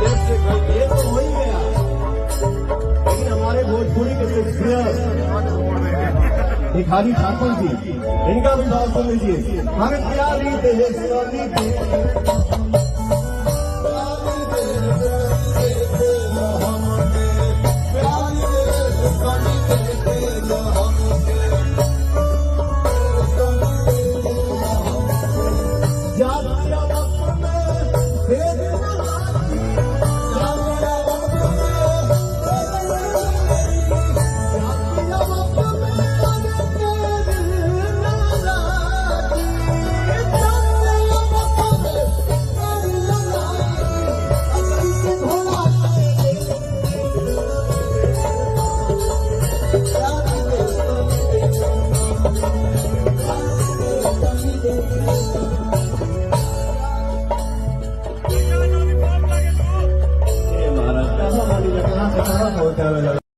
ये तो हो ही गया, लेकिन हमारे भोजपुरी के भिखारी ठाकुर जी, इनका भी भाव सुन लीजिए। हमें प्यारी महाराष्ट्र